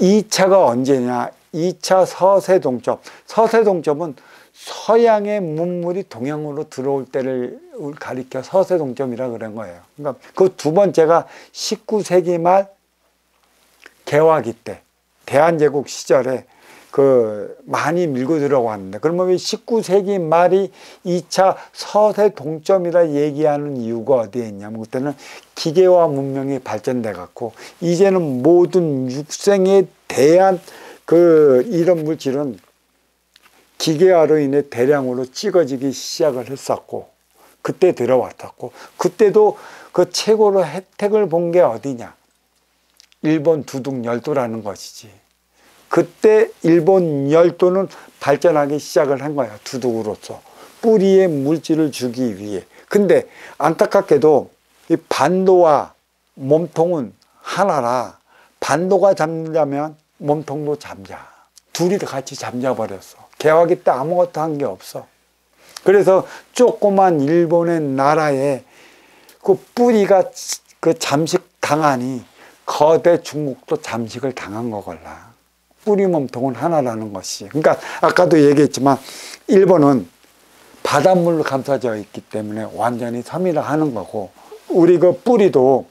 2차가 언제냐? 2차 서세동점. 서세동점은 서양의 문물이 동양으로 들어올 때를 가리켜 서세동점이라 그런 거예요. 그러니까 그 두 번째가 19세기 말 개화기 때, 대한제국 시절에 많이 밀고 들어왔는데, 그러면 왜 19세기 말이 2차 서세동점이라 얘기하는 이유가 어디에 있냐면, 그때는 기계화 문명이 발전돼 갖고 이제는 모든 육생에 대한 이런 물질은 기계화로 인해 대량으로 찍어지기 시작을 했었고, 그때 들어왔었고, 그때도 그 최고로 혜택을 본 게 어디냐? 일본 두둑 열도라는 것이지. 그때 일본 열도는 발전하기 시작을 한 거야. 두둑으로서 뿌리에 물질을 주기 위해. 근데 안타깝게도 이 반도와 몸통은 하나라. 반도가 잠자면 몸통도 잠자. 둘이 다 같이 잠자버렸어. 개화기 때 아무것도 한 게 없어. 그래서 조그만 일본의 나라에 그 뿌리가 잠식 당하니 거대 중국도 잠식을 당한 거걸라. 뿌리 몸통은 하나라는 것이. 그러니까 아까도 얘기했지만 일본은 바닷물로 감싸져 있기 때문에 완전히 섬이라 하는 거고, 우리 그 뿌리도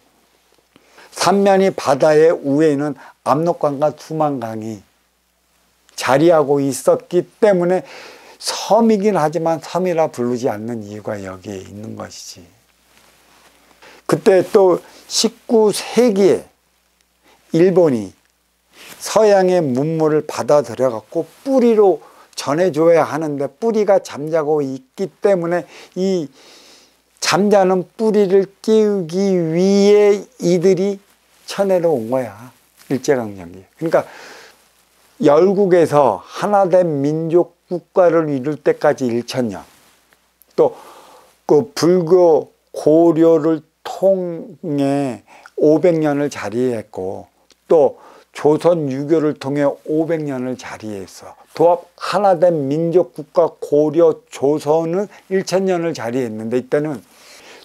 삼면이 바다의 위에는 압록강과 두만강이 자리하고 있었기 때문에 섬이긴 하지만 섬이라 부르지 않는 이유가 여기에 있는 것이지. 그때 또 19세기에 일본이 서양의 문물을 받아들여 갖고 뿌리로 전해줘야 하는데 뿌리가 잠자고 있기 때문에 이 잠자는 뿌리를 깨우기 위해 이들이 천해로 온 거야. 일제강점기. 그러니까 열국에서 하나된 민족 국가를 이룰 때까지 1000년, 또 그 불교 고려를 통해 500년을 자리했고, 또 조선 유교를 통해 500년을 자리했어. 도합 하나된 민족 국가 고려 조선은 1000년을 자리했는데, 이때는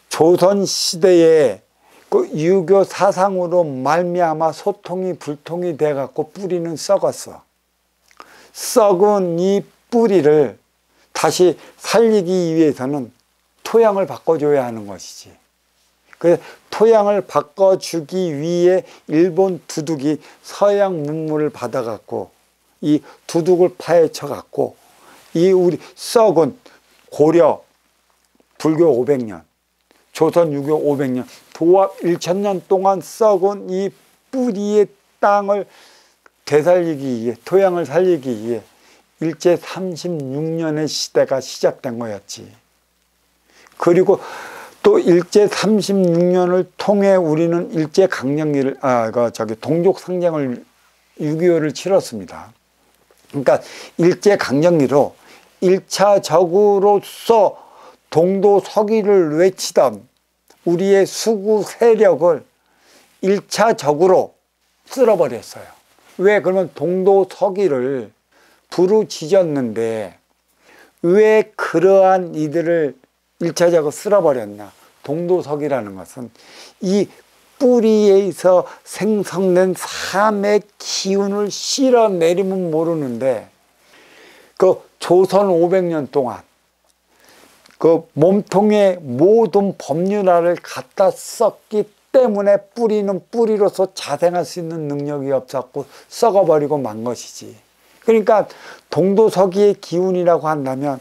조선 시대에 그 유교 사상으로 말미암아 소통이 불통이 돼 갖고 뿌리는 썩었어. 썩은 이 뿌리를 다시 살리기 위해서는 토양을 바꿔줘야 하는 것이지. 그래서 토양을 바꿔주기 위해 일본 두둑이 서양 문물을 받아갖고 이 두둑을 파헤쳐갖고 이 우리 썩은 고려 불교 500년, 조선 유교 500년, 도합 1000년 동안 썩은 이 뿌리의 땅을 되살리기 위해, 토양을 살리기 위해 일제 36년의 시대가 시작된 거였지. 그리고 또 일제 36년을 통해 우리는 일제 강점기를 동족상쟁을 6.25를 치렀습니다. 그러니까 일제 강점기로 1차적으로서 동도 서기를 외치던 우리의 수구 세력을 1차적으로 쓸어버렸어요. 왜? 그러면 동도 서기를 부르짖었는데 왜 그러한 이들을 1차적으로 쓸어버렸나? 동도석이라는 것은 이 뿌리에서 생성된 삶의 기운을 실어내리면 모르는데, 그 조선 500년 동안 그 몸통에 모든 법률화를 갖다 썼기 때문에 뿌리는 뿌리로서 자생할 수 있는 능력이 없었고 썩어버리고 만 것이지. 그러니까 동도서기의 기운이라고 한다면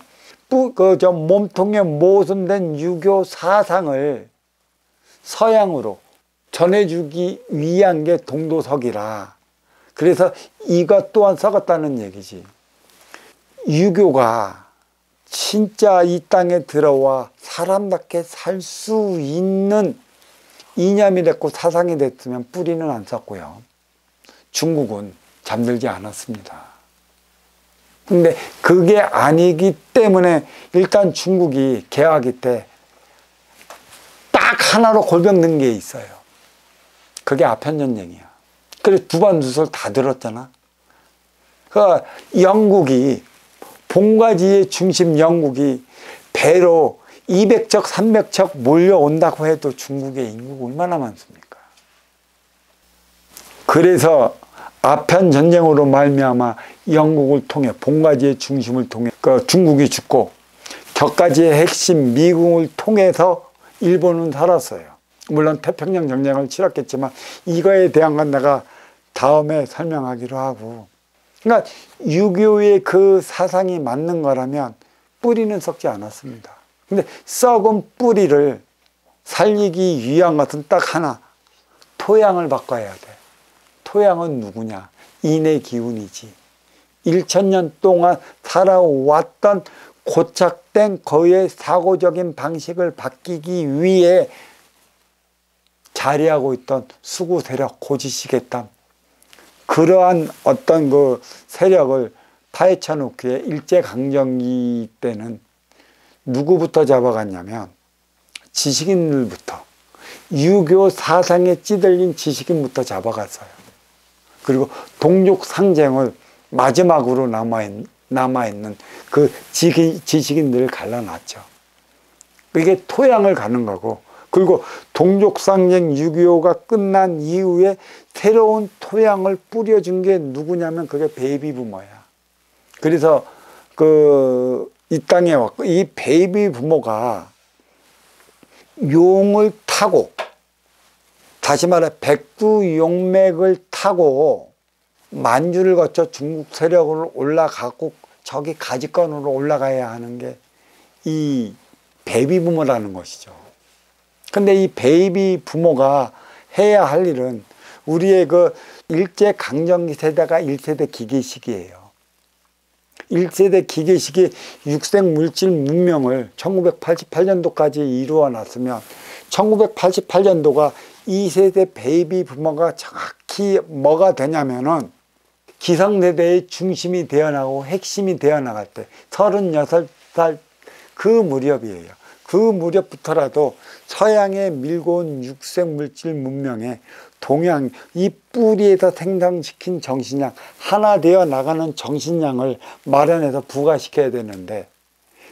몸통에 모순된 유교 사상을 서양으로 전해주기 위한 게 동도석이라. 그래서 이것 또한 썩었다는 얘기지. 유교가 진짜 이 땅에 들어와 사람답게 살 수 있는 이념이 됐고 사상이 됐으면 뿌리는 안 썩고요. 중국은 잠들지 않았습니다. 근데 그게 아니기 때문에 일단 중국이 개화기 때 딱 하나로 골병든 게 있어요. 그게 아편전쟁이야. 그래서 두반두설 다 들었잖아. 그 영국이 본가지의 중심 영국이 배로 200척 300척 몰려온다고 해도 중국의 인구가 얼마나 많습니까? 그래서 아편 전쟁으로 말미암아 영국을 통해 봉가지의 중심을 통해 중국이 죽고 격가지의 핵심 미국을 통해서 일본은 살았어요. 물론 태평양 전쟁을 치렀겠지만 이거에 대한 건 내가 다음에 설명하기로 하고, 그러니까 유교의 그 사상이 맞는 거라면 뿌리는 썩지 않았습니다. 근데 썩은 뿌리를 살리기 위한 것은 딱 하나, 토양을 바꿔야 돼. 토양은 누구냐? 인의 기운이지. 1000년 동안 살아왔던 고착된 거의 사고적인 방식을 바뀌기 위해 자리하고 있던 수구 세력, 고지식의땀, 그러한 어떤 그 세력을 파헤쳐 놓기에 일제강점기 때는 누구부터 잡아갔냐면 지식인들부터, 유교 사상에 찌들린 지식인부터 잡아갔어요. 그리고 동족상쟁을 마지막으로 남아있는 그 지식인들을 갈라놨죠. 이게 토양을 가는 거고, 그리고 동족상쟁 6.25가 끝난 이후에 새로운 토양을 뿌려준 게 누구냐면 그게 베이비 부모야. 그래서 이 땅에 왔고, 이 베이비 부모가 용을 타고, 다시 말해 백두용맥을 타고 만주를 거쳐 중국 세력으로 올라가고 저기 가지권으로 올라가야 하는 게 이 베이비 부모라는 것이죠. 근데 이 베이비 부모가 해야 할 일은, 우리의 그 일제강점기 세대가 1세대 기계식이에요. 1세대 기계식이 육생물질 문명을 1988년도까지 이루어 놨으면 1988년도가 2세대 베이비 부모가 정확히 뭐가 되냐면은 기성세대의 중심이 되어나가고 핵심이 되어나갈 때 36살 그 무렵이에요. 그 무렵부터라도 서양에 밀고 온 육생물질 문명에 동양, 이 뿌리에서 생성시킨 정신량, 하나 되어 나가는 정신량을 마련해서 부과시켜야 되는데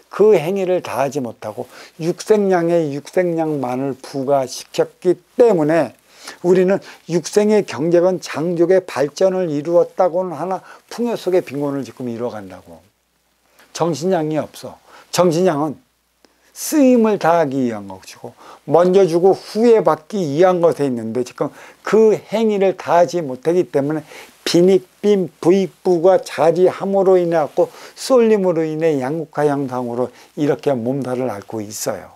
그 행위를 다하지 못하고 육생량에 육생량만을 부과시켰기 때문에 우리는 육생의 경제건 장족의 발전을 이루었다고는 하나 풍요 속의 빈곤을 지금 이루어간다고. 정신량이 없어. 정신량은 쓰임을 다하기 위한 것이고 먼저 주고 후에 받기 위한 것에 있는데 지금 그 행위를 다하지 못하기 때문에 빈익빈 부익부가 자리함으로 인해 갖고 쏠림으로 인해 양극화 현상으로 이렇게 몸살을 앓고 있어요.